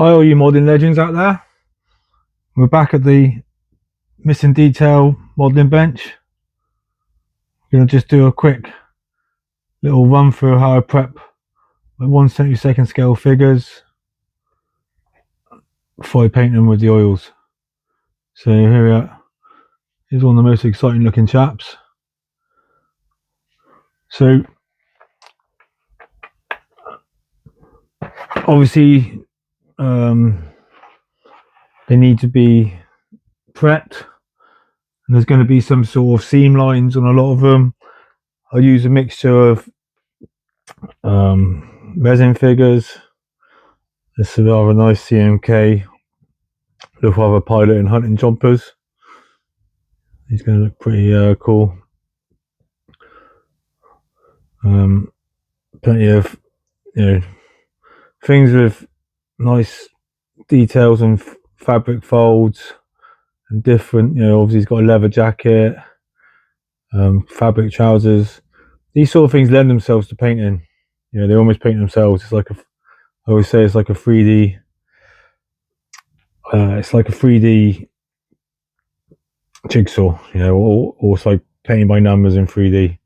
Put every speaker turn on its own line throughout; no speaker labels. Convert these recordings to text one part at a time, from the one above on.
Hi, all you modding legends out there. We're back at the missing detail modeling bench. Gonna just do a quick little run through how I prep my 1/72 scale figures before I paint them with the oils. So here we are. Here's one of the most exciting looking chaps. So obviously they need to be prepped, and there's going to be some sort of seam lines on a lot of them. I use a mixture of resin figures. This is rather nice CMK with other pilot and hunting jumpers. He's going to look pretty cool. Plenty of things with nice details and fabric folds and different. Obviously he's got a leather jacket, fabric trousers. These sort of things lend themselves to painting. They almost paint themselves. It's like I always say it's like a 3D. It's like a 3D jigsaw. Or it's like painting by numbers in 3D.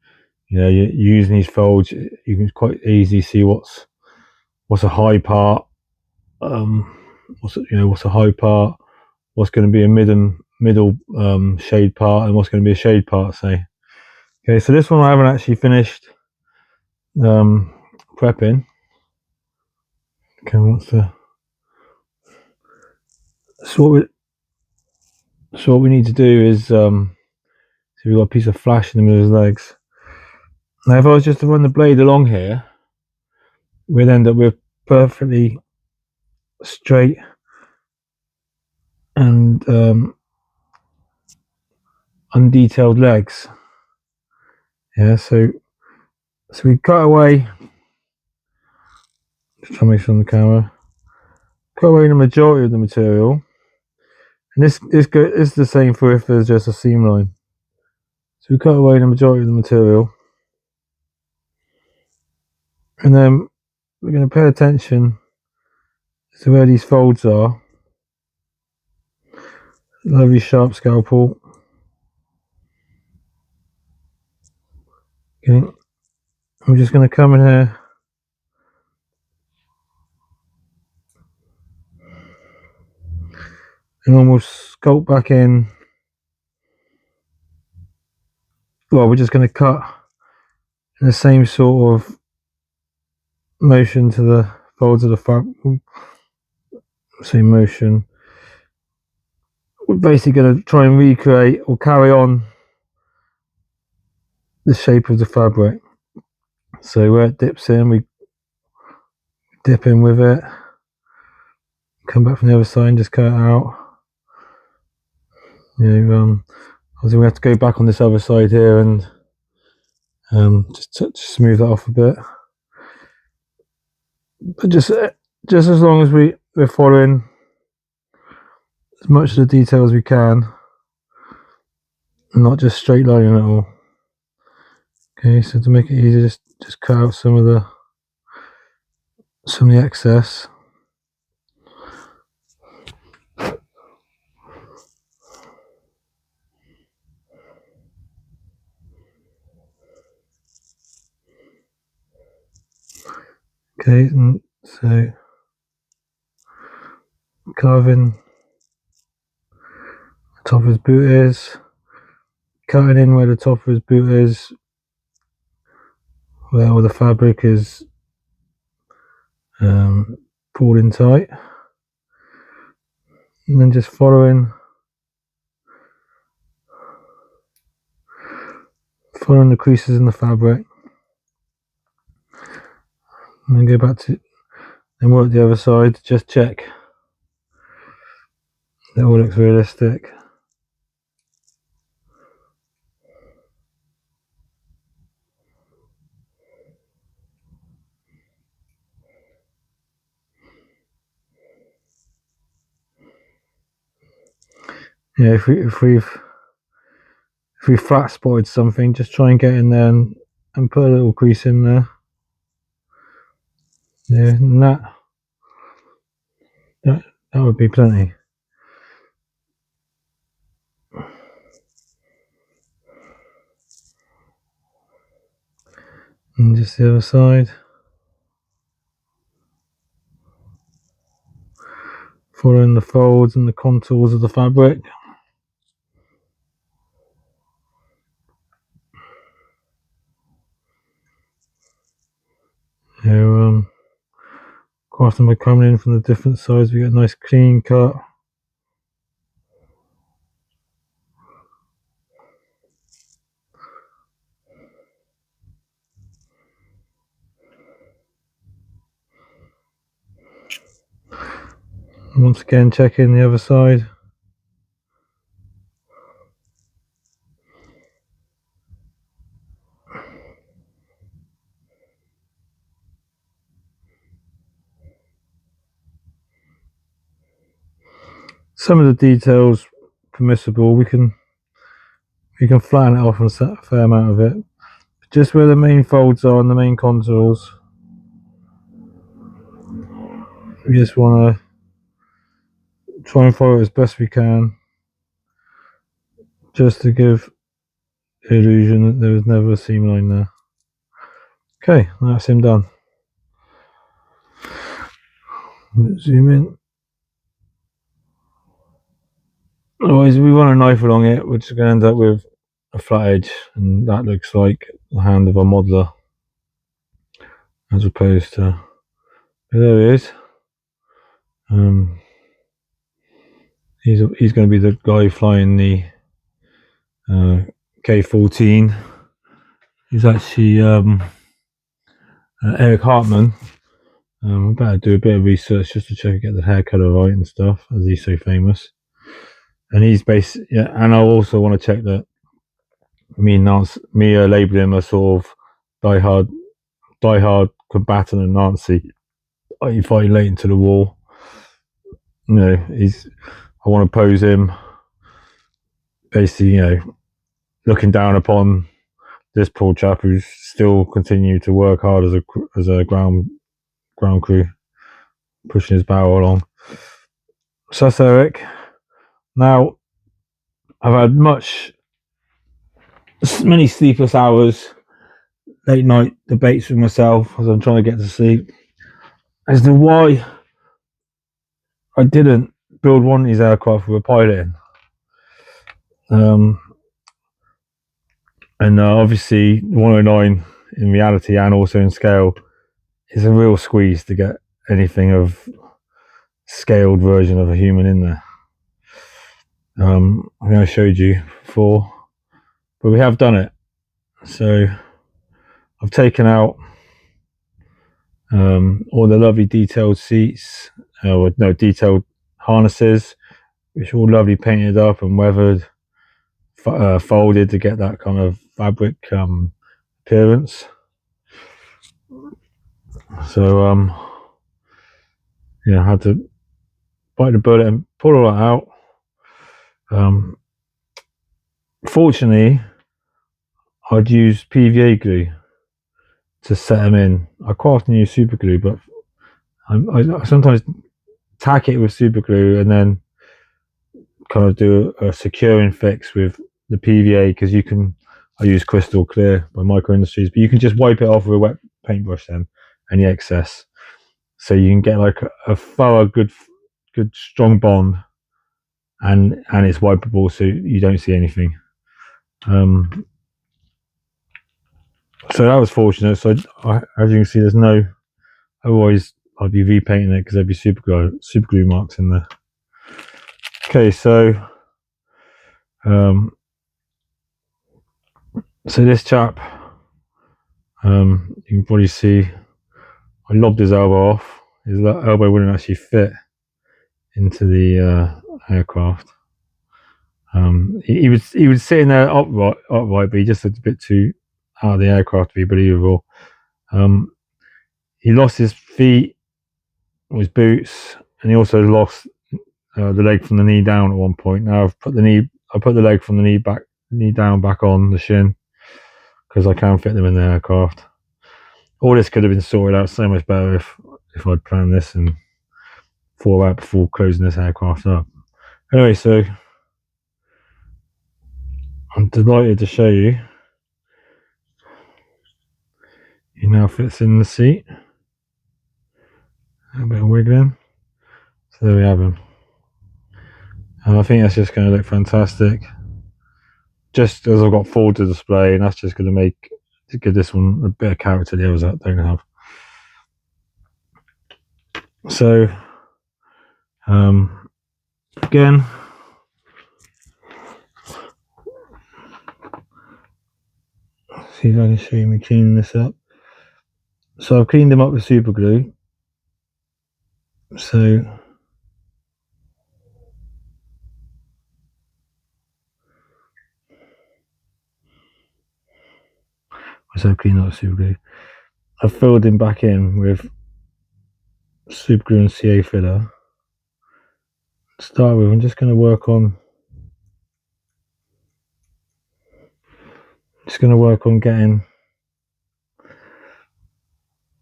You're using these folds, you can quite easily see what's a high part, what's a high part, what's going to be a middle shade part, and what's going to be a shade part. Say, okay, so this one I haven't actually finished prepping. Okay, so what we need to do is so we've got a piece of flash in the middle of his legs. Now, if I was just to run the blade along here, we'd end up with perfectly straight and undetailed legs. Yeah, so we cut away. Just try to make sure on the camera. Cut away the majority of the material, and this is the same for if there's just a seam line. So we cut away the majority of the material, and then we're going to pay attention to where these folds are. Lovely sharp scalpel. Okay, I'm just going to come in here and almost sculpt back in. Well, we're just going to cut in the same sort of motion to the folds of the fabric. Same motion. We're basically going to try and recreate or carry on the shape of the fabric. So where it dips in, we dip in with it, come back from the other side and just cut it out. Obviously we have to go back on this other side here and just smooth that off a bit. But just as long as we're following as much of the detail as we can, and not just straight lining it all. Okay, so to make it easier, just cut out some of the excess. Okay, and so carving the top of his boot is, cutting in where the top of his boot is, where all the fabric is pulled in tight, and then just following the creases in the fabric, and then go back to and work the other side. Just check that all looks realistic. Yeah, if we've flat spotted something, just try and get in there and put a little crease in there. Yeah, and That would be plenty. And just the other side. Following the folds and the contours of the fabric. Here, crafting by coming in from the different sides, we get a nice clean cut. Once again, checking the other side. Some of the details permissible. We can flatten it off and set a fair amount of it. Just where the main folds are and the main contours, we just want to try and follow it as best we can, just to give the illusion that there was never a seam line there. Okay, that's him done. Let's zoom in. Otherwise, we want a knife along it, we're just going to end up with a flat edge, and that looks like the hand of a modeler, as opposed to, there he is. He's going to be the guy flying the K-14. He's actually Eric Hartman. I better do a bit of research just to check and get the hair colour right and stuff, as he's so famous. And he's based, yeah. And I also want to check that me labelling him a sort of die-hard combatant and Nazi. He fighting late into the war. You know, I want to pose him basically, you know, looking down upon this poor chap who's still continued to work hard as a ground crew, pushing his barrel along. So that's Eric. Now, I've had many sleepless hours, late night debates with myself as I'm trying to get to sleep as to why I didn't build one of these aircraft with a pilot in. And obviously 109 in reality and also in scale is a real squeeze to get anything of scaled version of a human in there. I think I showed you before, but we have done it. So I've taken out all the lovely detailed seats, detailed harnesses, which are all lovely painted up and weathered, folded to get that kind of fabric appearance. So yeah, I had to bite the bullet and pull all that out. Fortunately, I'd use PVA glue to set them in. I quite often use super glue, but I sometimes tack it with super glue and then kind of do a securing fix with the PVA, because I use Crystal Clear by Micro Industries, but you can just wipe it off with a wet paintbrush then, any excess, so you can get like a thorough good strong bond, and it's wipeable so you don't see anything. So that was fortunate. So as you can see, there's no, otherwise I'd be repainting it because there'd be super glue marks in there. Okay, so so this chap, you can probably see I lobbed his elbow off. His elbow wouldn't actually fit into the aircraft. He was sitting there upright, but he just looked a bit too out of the aircraft to be believable. He lost his feet, or his boots, and he also lost the leg from the knee down at one point. Now I put the leg from the knee down back on the shin, because I can fit them in the aircraft. All this could have been sorted out so much better if I'd planned this and thought about before closing this aircraft up. Anyway, so I'm delighted to show you. He now fits in the seat. A bit of wiggling. So there we have him. And I think that's just going to look fantastic. Just as I've got forward to display, and that's just going to give this one a bit of character the others that don't have. So, again, see if I can show you me cleaning this up. So I've cleaned them up with super glue. So I've cleaned up with super glue. I've filled him back in with super glue and CA filler. To start with, I'm just going to work on getting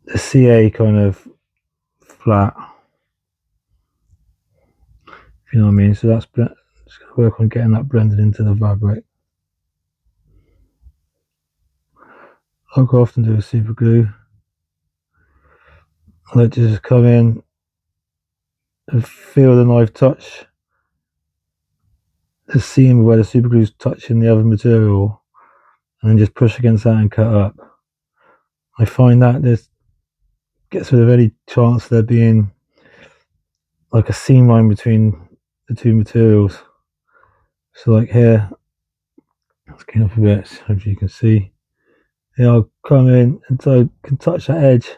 the CA kind of flat, if you know what I mean. So that's just going to work on getting that blended into the fabric. I'll go off and do a super glue. I like to just come in and feel the knife touch the seam where the super glue is touching the other material, and then just push against that and cut up. I find that this gets rid of any chance of there being like a seam line between the two materials. So like here, let's clean up a bit, as you can see. Here I'll come in until I can touch that edge,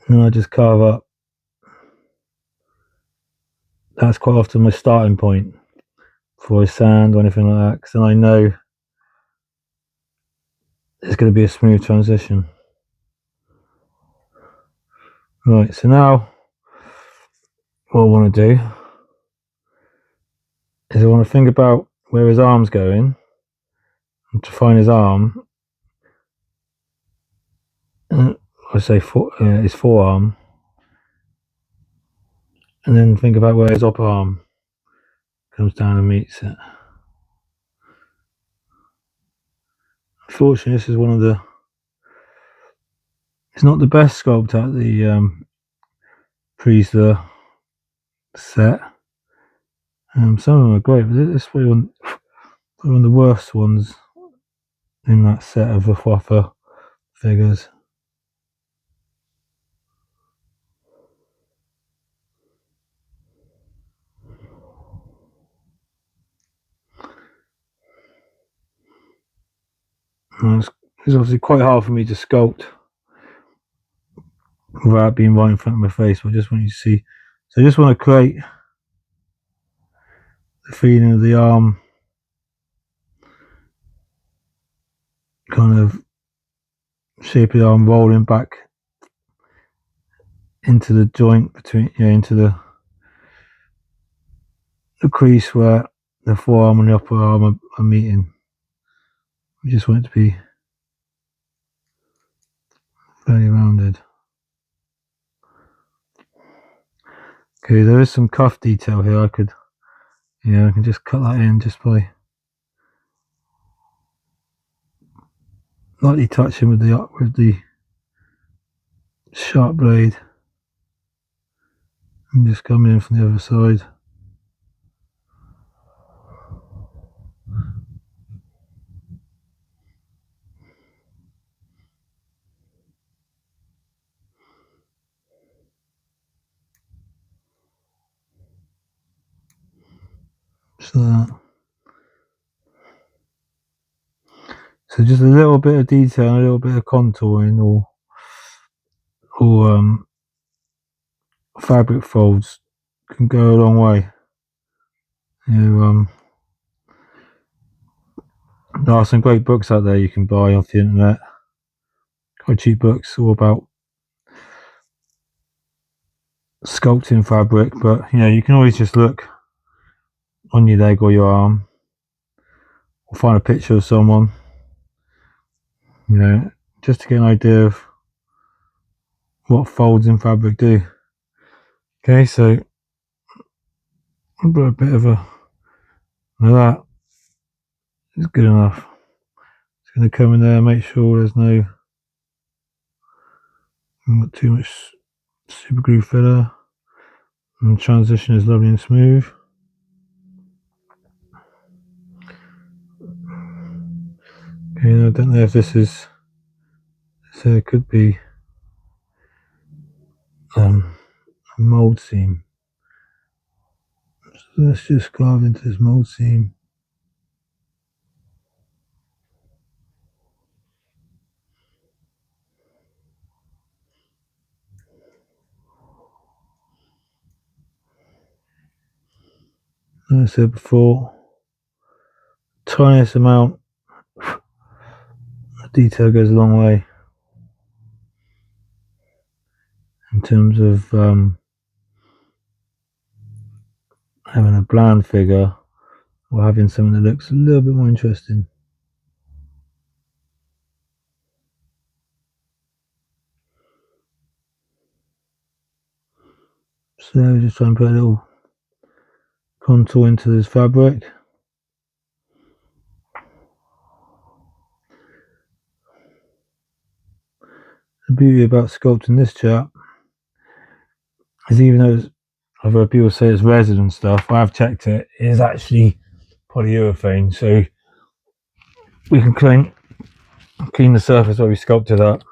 and then I just carve up. That's quite often my starting point before I sand or anything like that, because then I know it's going to be a smooth transition. Right, so now what I want to do is I want to think about where his arm's going, and to find his arm, I say his forearm, and then think about where his upper arm comes down and meets it. Unfortunately, this is one of the, it's not the best sculpt at the Priestler set. Some of them are great, but this is probably one of the worst ones in that set of the Waffer figures. It's obviously quite hard for me to sculpt without being right in front of my face, but I just want you to see. So I just want to create the feeling of the arm kind of shape of the arm rolling back into the joint between, into the crease where the forearm and the upper arm are meeting. I just want it to be fairly rounded. Okay, there is some cuff detail here. I can just cut that in just by lightly touching with the sharp blade, and just come in from the other side. So just a little bit of detail and a little bit of contouring or fabric folds can go a long way. There are some great books out there you can buy off the internet, quite cheap books, all about sculpting fabric, but you can always just look on your leg or your arm, or find a picture of someone, just to get an idea of what folds in fabric do. Okay, so I'll put a bit of a, now that is good enough. It's going to come in there, make sure there's not too much super glue filler, and the transition is lovely and smooth. Okay, I don't know if this is, so it could be a mold seam. So let's just carve into this mold seam. Like I said before, tiniest amount of detail goes a long way in terms of having a bland figure or having something that looks a little bit more interesting. So just try and put a little contour into this fabric. The beauty about sculpting this chap is, even though I've heard people say it's resin and stuff, I have checked it, it is actually polyurethane, so we can clean the surface where we sculpted that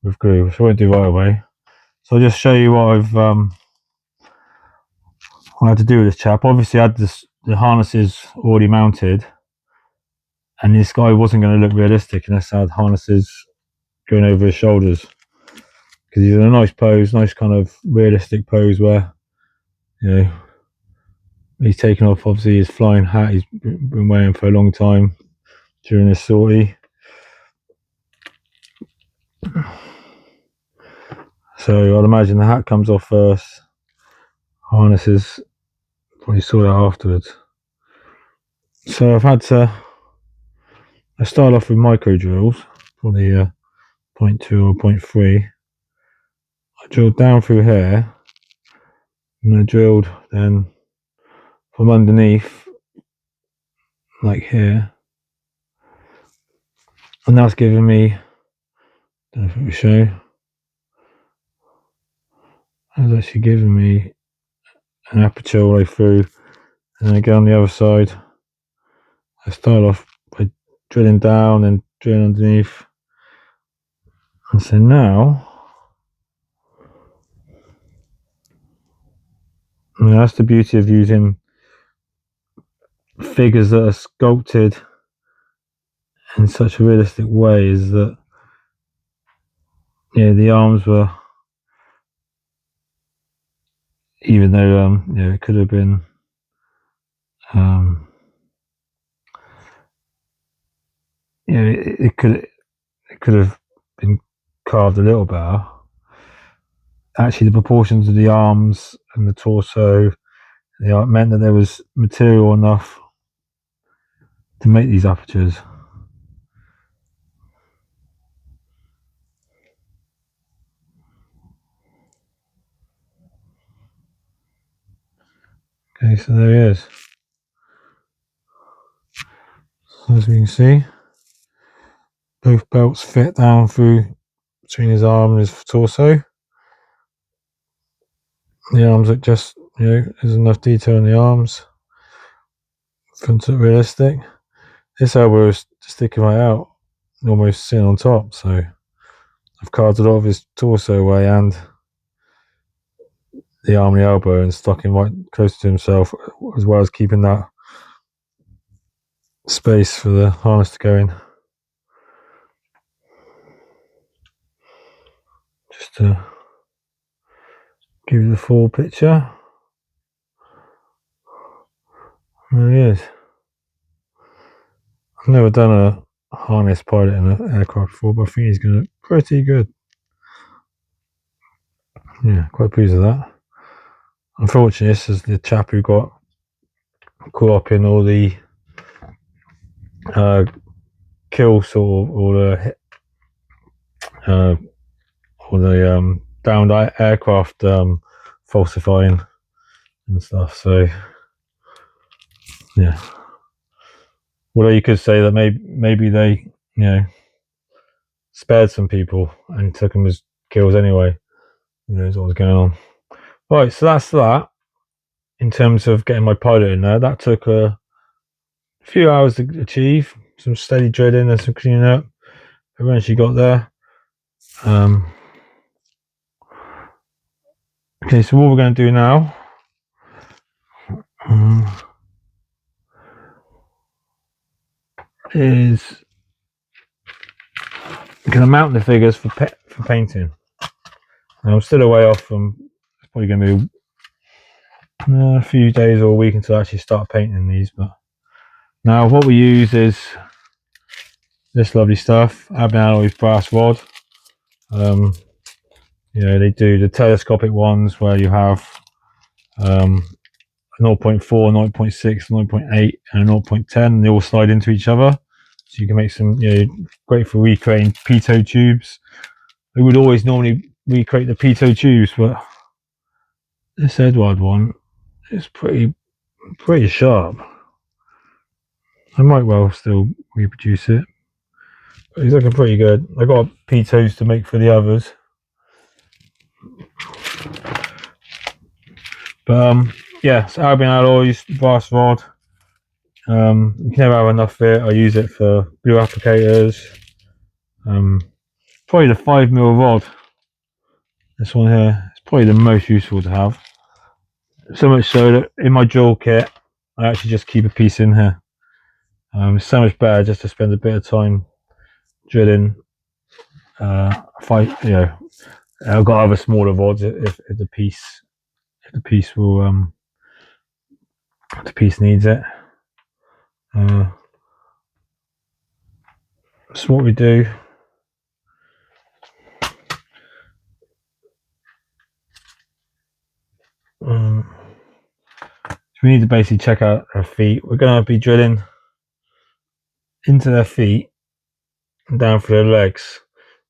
with glue, which I won't do right away. So I'll just show you what I had to do with this chap. Obviously I had the harnesses already mounted, and this guy wasn't going to look realistic unless I had harnesses going over his shoulders, because he's in a nice pose, nice kind of realistic pose where, you know, he's taken off obviously his flying hat he's been wearing for a long time during this sortie. So I'd imagine the hat comes off first, harnesses probably sort out afterwards. So I've had to, I start off with micro drills, probably 0.2 or 0.3. I drilled down through here, and I drilled then from underneath, like here, and that's giving me, I don't know if it will show, that's actually giving me an aperture all the way through. And then I go on the other side, I start off by drilling down and drilling underneath, and so now, I mean, that's the beauty of using figures that are sculpted in such a realistic way, is that, yeah, the arms were, even though yeah, it could have been yeah, it could have been carved a little better. Actually, the proportions of the arms and the torso, it meant that there was material enough to make these apertures. Okay, so there he is. So as we can see, both belts fit down through between his arm and his torso. The arms look just, you know, there's enough detail in the arms for it to look realistic. This elbow is sticking right out, almost sitting on top, so I've carved a lot of his torso away and the arm and the elbow, and stuck him right close to himself, as well as keeping that space for the harness to go in. Just to give you the full picture. There he is. I've never done a harness pilot in an aircraft before, but I think he's going to look pretty good. Yeah, quite pleased with that. Unfortunately, this is the chap who got caught up in all the kill sort of, or the downed aircraft falsifying and stuff. So yeah. Although you could say that maybe they, you know, spared some people and took them as kills anyway. Who knows what was going on? Right, so that's that. In terms of getting my pilot in there, that took a few hours to achieve. Some steady drilling and some cleaning up. Eventually got there. Okay, so what we're going to do now is I'm going to mount the figures for painting. Now, I'm still a way off from. It's probably going to be a few days or a week until I actually start painting these. But now what we use is this lovely stuff, Albin Alloys brass rod. You know, they do the telescopic ones where you have 0.4, 0.6, 0.8 and 0.10, and they all slide into each other. So you can make some, you know, great for recreating pitot tubes. We would always normally recreate the pitot tubes, but this Eduard one is pretty sharp. I might well still reproduce it, but he's looking pretty good. I got pitots to make for the others. But yeah, it's Albin Alloys brass rod. You can never have enough of it. I use it for glue applicators. Probably the 5mm rod. This one here, it's probably the most useful to have. So much so that in my drill kit, I actually just keep a piece in here. It's so much better just to spend a bit of time drilling. I've got other smaller rods if the piece needs it. So what we do. So we need to basically check out their feet. We're going to be drilling into their feet and down through their legs.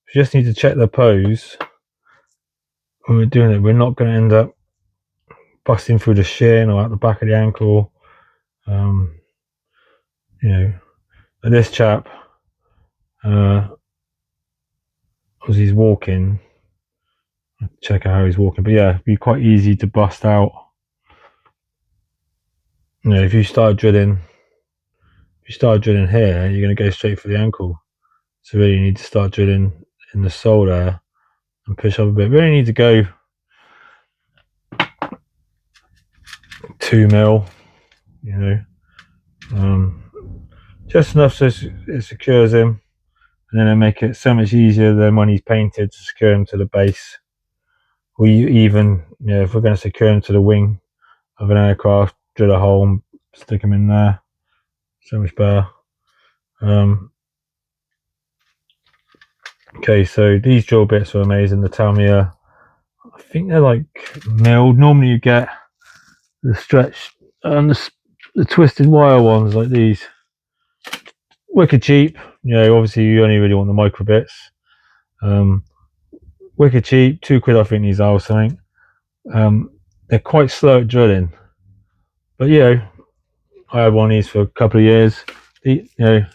We just need to check their pose when we're doing it. We're not going to end up busting through the shin or out the back of the ankle. You know, this chap, as he's walking, check out how he's walking. But yeah, it'd be quite easy to bust out. You know, if you start drilling here, you're going to go straight for the ankle. So really, you need to start drilling in the sole there and push up a bit. We only need to go 2mm, you know, just enough so it secures him, and then it'll make it so much easier than when he's painted to secure him to the base. We even, you know, if we're going to secure him to the wing of an aircraft, drill a hole and stick him in there. So much better. Okay, so these drill bits are amazing. The Tamiya, I think they're like milled. Normally you get the stretch and the twisted wire ones like these. Wicked cheap. You know, obviously you only really want the micro bits. Wicked cheap, £2 I think these are or something. They're quite slow at drilling, but you know, I had one of these for a couple of years. You know,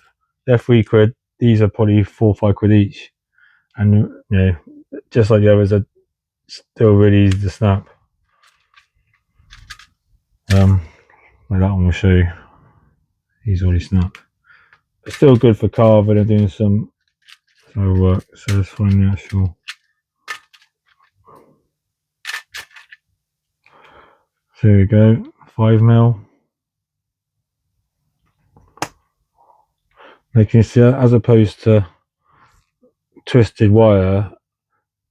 they're £3. These are probably £4 or £5 each, and you know, just like the others, are still really easy to snap. Like that one will show you. He's already snapped. But still good for carving and doing some work. So let's find the actual. So there we go, 5mm. Like you can see, as opposed to twisted wire,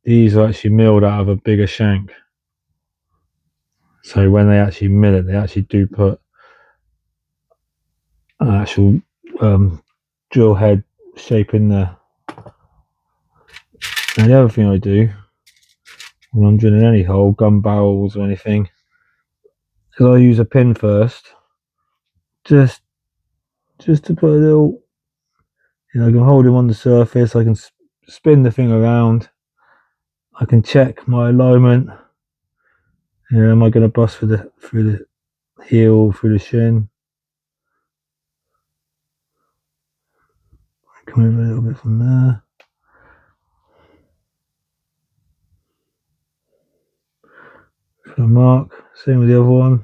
these are actually milled out of a bigger shank. So when they actually mill it, they actually do put an actual drill head shape in there. Now the other thing I do when I'm drilling any hole, gun barrels or anything, is I use a pin first, just to put a little, you know, I can hold him on the surface, I can spin the thing around, I can check my alignment, Yeah, am I going to bust through the heel, through the shin? Come over a little bit from there. For a mark. Same with the other one.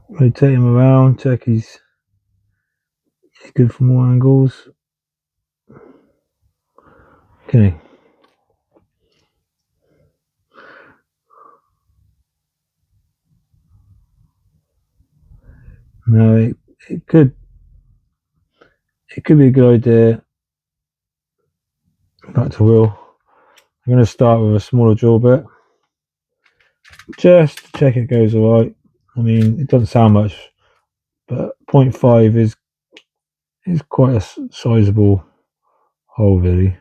Rotate him around, check he's good from all angles. Okay. Now it could be a good idea. Back to Will. I'm going to start with a smaller drill bit, just to check it goes alright. I mean, it doesn't sound much, but 0.5 is quite a sizable hole, really.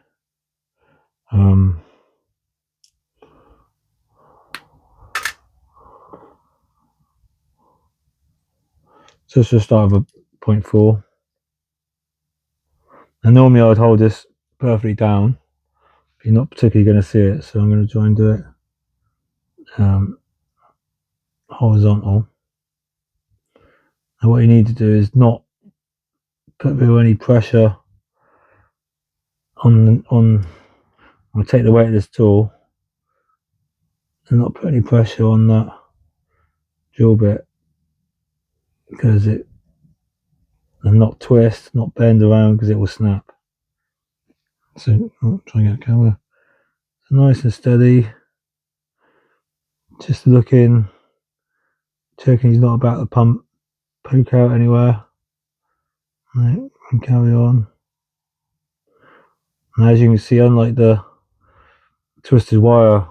So let's just start with a 0.4. And normally I'd hold this perfectly down, but you're not particularly going to see it, so I'm going to try and do it horizontal. And what you need to do is not put any pressure on. I'm going to take the weight of this tool and not put any pressure on that drill bit, because and not twist, not bend around, because it will snap. So I'll try and get a camera. So nice and steady. Just look in, checking he's not about to poke out anywhere. Right, and carry on. And as you can see, unlike the twisted wire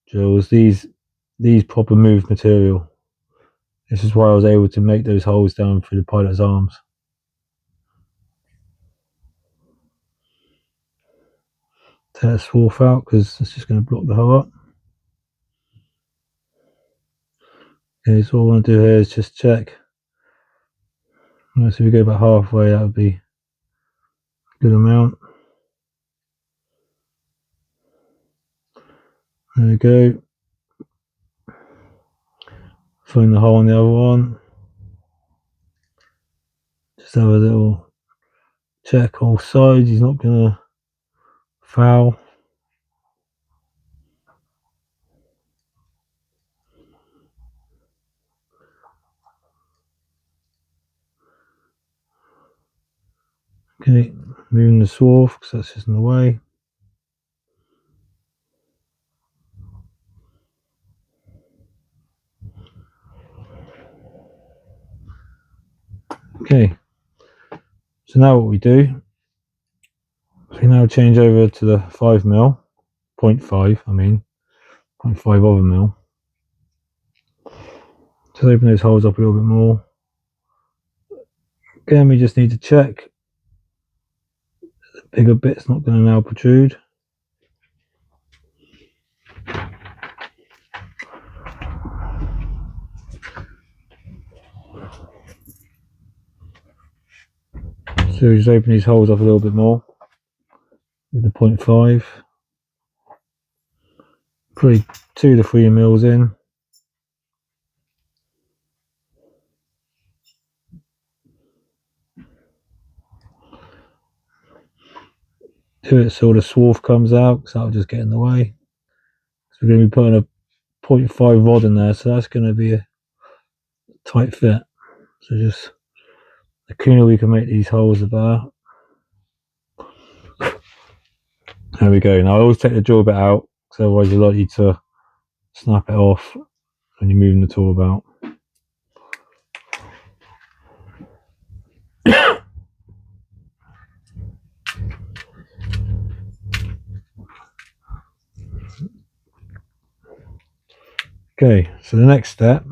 drills, these proper move material. This is why I was able to make those holes down through the pilot's arms. Take the swarf out, because it's just going to block the hole up. Okay, so all I want to do here is just check. So if we go about halfway, that would be a good amount. There we go. Find the hole on the other one. Just have a little check all sides. He's not going to foul. Okay, moving the swarf because that's just in the way. Okay, so now what we do, we now change over to the 5mm, 0.5, I mean, 0.5 of a mil. Just open those holes up a little bit more. Again, we just need to check the bigger bit's not going to now protrude. So we just open these holes up a little bit more with the 0.5. Probably 2 to 3 mils in. Do it so the swarf comes out, because that'll just get in the way. So we're going to be putting a 0.5 rod in there, so that's going to be a tight fit. So just the cleaner we can make these holes, the better. There we go. Now I always take the drill bit out, because otherwise you're likely to snap it off when you're moving the tool about. Okay, so the next step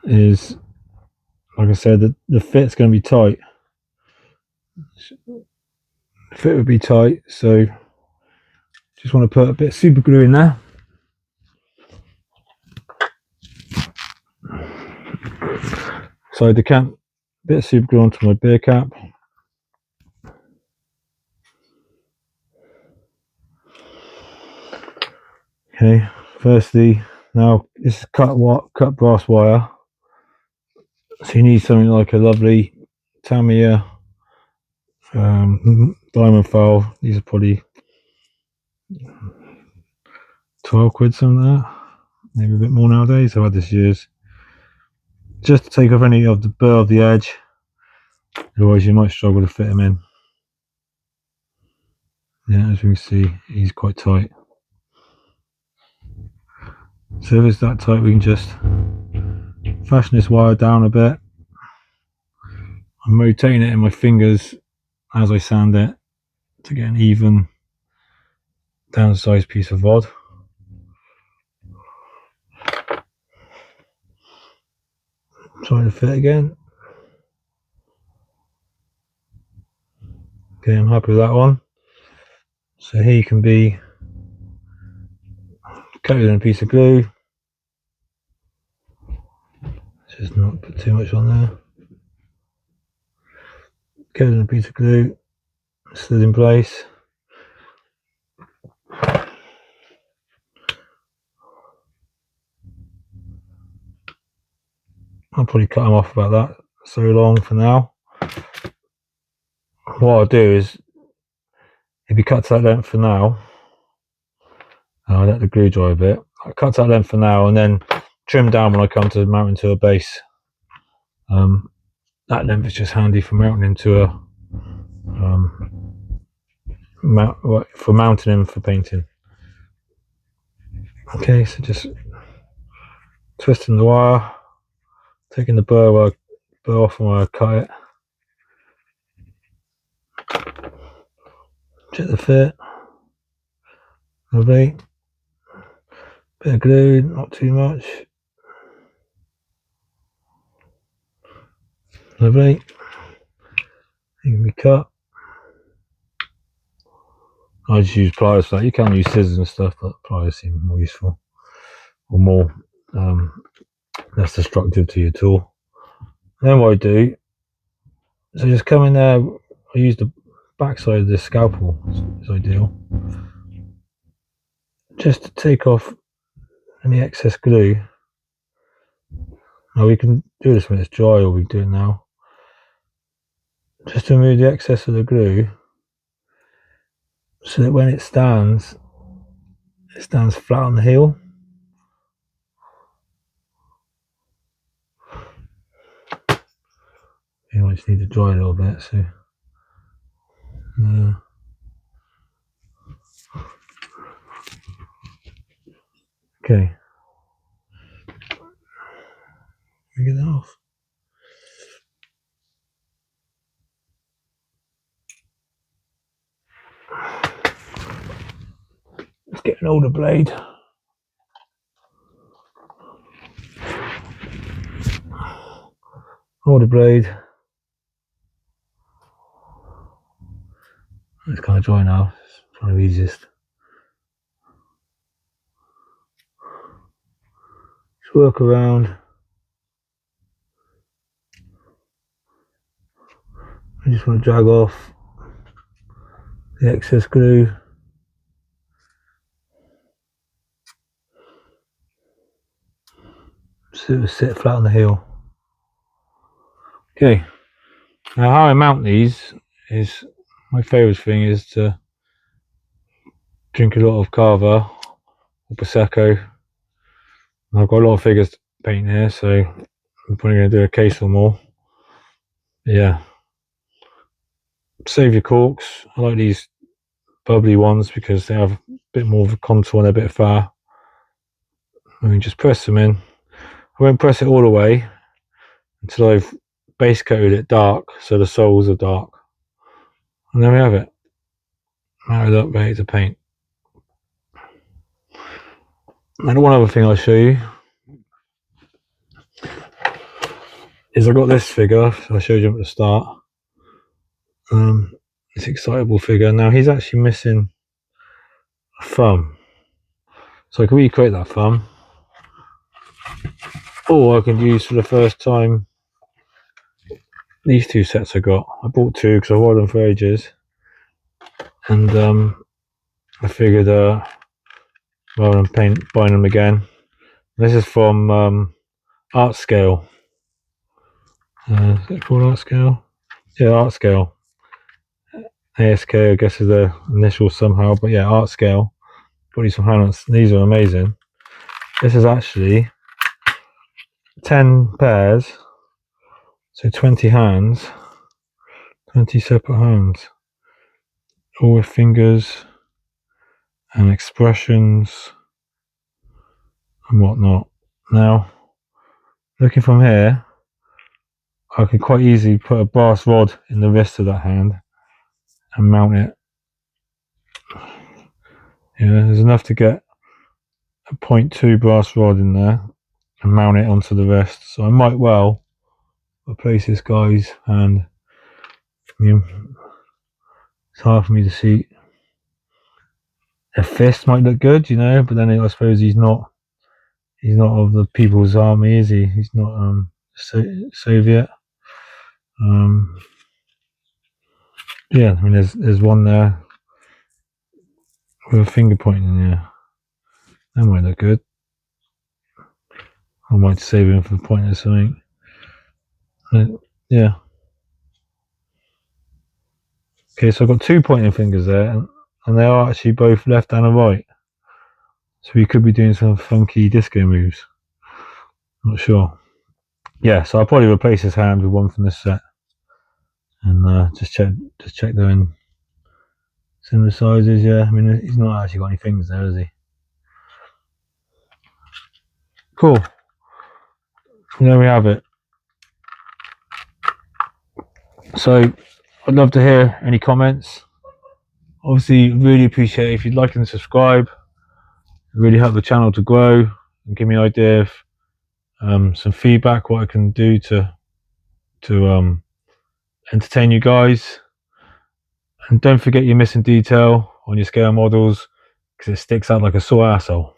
is, like I said, the fit's going to be tight. The fit would be tight, so just want to put a bit of super glue in there. So I decant a bit of super glue onto my beer cap. Okay, firstly, now this is cut brass wire, so you need something like a lovely Tamiya diamond file. These are probably 12 quid, something like that, maybe a bit more nowadays. I've had this years, just to take off any of the burr of the edge, otherwise you might struggle to fit them in. Yeah, as you can see, he's quite tight. So if it's that tight, we can just fashion this wire down a bit. I'm rotating it in my fingers as I sand it to get an even downsized piece of rod. Trying to fit again. Okay, I'm happy with that one. So he can be coated in a piece of glue. Just not put too much on there. Coated in a piece of glue, slid in place. I'll probably cut them off about that so long for now. What I'll do is, if you cut to that length for now, I'll let the glue dry a bit. I'll cut to that length for now and then trim down when I come to mounting to a base. That length is just handy for mounting into a for mounting him for painting. Okay, so just twisting the wire, taking the burr off where I cut it. Check the fit. Lovely. Bit of glue, not too much. Lovely. It can be cut. I just use pliers for that. You can use scissors and stuff, but pliers seem more useful or more less destructive to your tool. And then what I do, so just come in there. I use the back side of this scalpel, is ideal, just to take off any excess glue. Now we can do this when it's dry, or we can do it now. Just to remove the excess of the glue, so that when it stands flat on the heel. You might just need to dry a little bit, so okay. Get that off. Let's get an older blade. Older blade. It's kind of dry now. It's kind of easiest. Just work around. I just want to drag off the excess glue. So it will sit flat on the heel. Okay. Now how I mount these is, my favourite thing is to drink a lot of Cava or Prosecco. I've got a lot of figures to paint here, so I'm probably going to do a case or more. Yeah. Save your corks. I like these bubbly ones because they have a bit more of a contour and a bit of fire. And we just press them in. I won't press it all the way until I've base coated it dark, so the soles are dark. And there we have it. Married up, ready to paint. And one other thing I'll show you is I got this figure, so I showed you at the start. This excitable figure. Now he's actually missing a thumb, so I can recreate that thumb, or I can use for the first time these two sets I got. I bought two because I've ordered them for ages, and I figured rather than buying them again. This is from Art Scale. Is it called Art Scale? Yeah, Art Scale. ASK, I guess, is their initial somehow, but yeah, Art Scale. Got you some handles. These are amazing. This is actually 10 pairs, so 20 hands, 20 separate hands, all with fingers and expressions and whatnot. Now, looking from here, I could quite easily put a brass rod in the wrist of that hand and mount it. Yeah, there's enough to get a 0.2 brass rod in there and mount it onto the wrist. So I might well replace this guy's hand. I mean, it's hard for me to see. A fist might look good, you know, but then I suppose he's not of the People's Army, is he? He's not Soviet. Yeah, I mean, there's one there with a finger pointing. Yeah, that might look good. I might save him for pointing at something. Yeah. Okay, so I've got 2 pointing fingers there, and they are actually both left and a right. So we could be doing some funky disco moves. Not sure. Yeah, so I'll probably replace his hand with one from this set, and just check they're in similar sizes. Yeah, I mean, he's not actually got any fingers there, is he? Cool. And there we have it. So I'd love to hear any comments. Obviously, really appreciate it if you'd like and subscribe. It really help the channel to grow and give me an idea of some feedback, what I can do to entertain you guys. And don't forget your missing detail on your scale models, because it sticks out like a sore asshole.